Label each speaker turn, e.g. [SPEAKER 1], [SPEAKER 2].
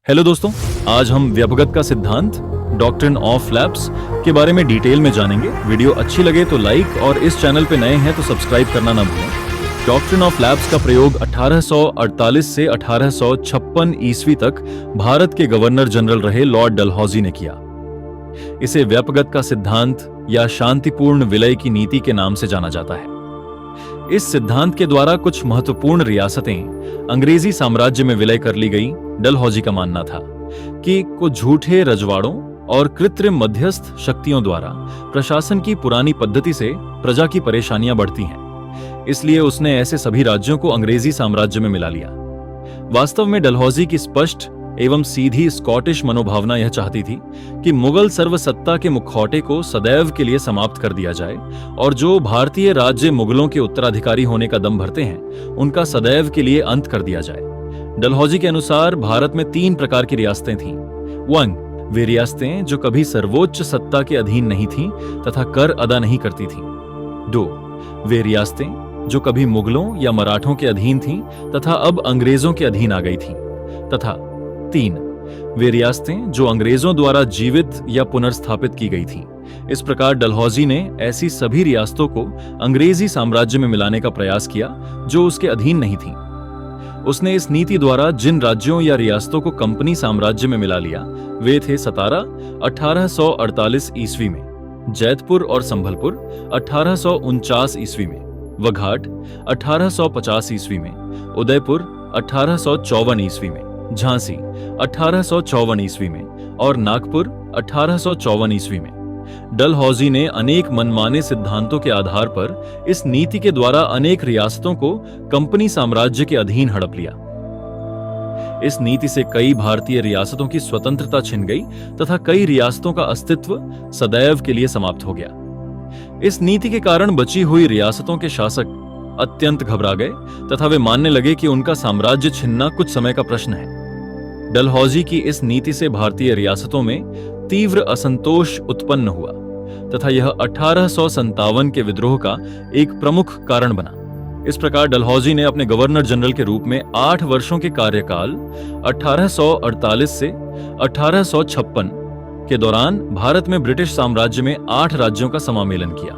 [SPEAKER 1] Hello दोस्तों, आज हम व्यपगत का सिद्धांत डॉक्ट्रिन ऑफ लैप्स के बारे में डिटेल में जानेंगे। वीडियो अच्छी लगे तो लाइक और इस चैनल पे नए हैं तो सब्सक्राइब करना ना भूलें। डॉक्ट्रिन ऑफ लैप्स का प्रयोग 1848 से 1856 ईस्वी तक भारत के गवर्नर जनरल रहे लॉर्ड डलहौजी ने किया। इसे व्यपगत का सिद्धांत या शांतिपूर्ण विलय की नीति के नाम से जाना जाता है। इस सिद्धांत के द्वारा कुछ महत्वपूर्ण रियासतें अंग्रेजी साम्राज्य में विलय कर ली गई। डलहौजी का मानना था कि कुछ झूठे रजवाड़ों और कृत्रिम मध्यस्थ शक्तियों द्वारा प्रशासन की पुरानी पद्धति से प्रजा की परेशानियां बढ़ती हैं, इसलिए उसने ऐसे सभी राज्यों को अंग्रेजी साम्राज्य में मिला लिया। वास्तव में डलहौजी की स्पष्ट एवं सीधी स्कॉटिश मनोभावना यह चाहती थी कि मुगल सर्वसत्ता के मुखौटे को सदैव के लिए समाप्त कर दिया जाए और जो भारतीय राज्य मुगलों के उत्तराधिकारी होने का दम भरते हैं उनका सदैव के लिए अंत कर दिया जाए। डलहौजी के अनुसार भारत में 3 प्रकार की रियासतें थीं। 1. वे रियासतें जो कभी सर्वोच्च सत्ता के अधीन नहीं थीं तथा कर अदा नहीं करती थीं। 2. वे रियासतें जो कभी मुगलों या मराठों के अधीन थीं तथा अब अंग्रेजों के अधीन आ गई थीं। तथा 3. वे रियासतें जो अंग्रेजों द्वारा जीवित या पुनर्स्थापित की गई थीं। इस प्रकार डलहौजी ने ऐसी सभी रियासतों को अंग्रेजी साम्राज्य में मिलाने का प्रयास किया जो उसके अधीन नहीं थीं। उसने इस नीति द्वारा जिन राज्यों या रियासतों को कंपनी साम्राज्य में मिला लिया वे थे सतारा 1848 ईस्वी में, जैतपुर और संभलपुर 1849 ईस्वी में, वघाट 1850 ईस्वी में, उदयपुर 1854 ईस्वी में, झांसी 1854 ईस्वी में और नागपुर 1854 ईस्वी में। डलहौजी ने अनेक मनमाने सिद्धांतों के आधार पर इस नीति के द्वारा अनेक रियासतों को कंपनी साम्राज्य के अधीन हड़प लिया। इस नीति से कई भारतीय रियासतों की स्वतंत्रता छिन गई तथा कई रियासतों का अस्तित्व सदैव के लिए समाप्त हो गया। इस नीति के कारण बची हुई रियासतों के शासक अत्यंत घबरा गए तथा वे मानने लगे कि उनका साम्राज्य छिनना कुछ समय का प्रश्न है। डलहौजी की इस नीति से भारतीय रियासतों में तीव्र असंतोष उत्पन्न हुआ तथा यह 1857 के विद्रोह का एक प्रमुख कारण बना। इस प्रकार डलहौजी ने अपने गवर्नर जनरल के रूप में 8 वर्षों के कार्यकाल 1848 से 1856 के दौरान भारत में ब्रिटिश साम्राज्य में 8 राज्यों का समामेलन किया।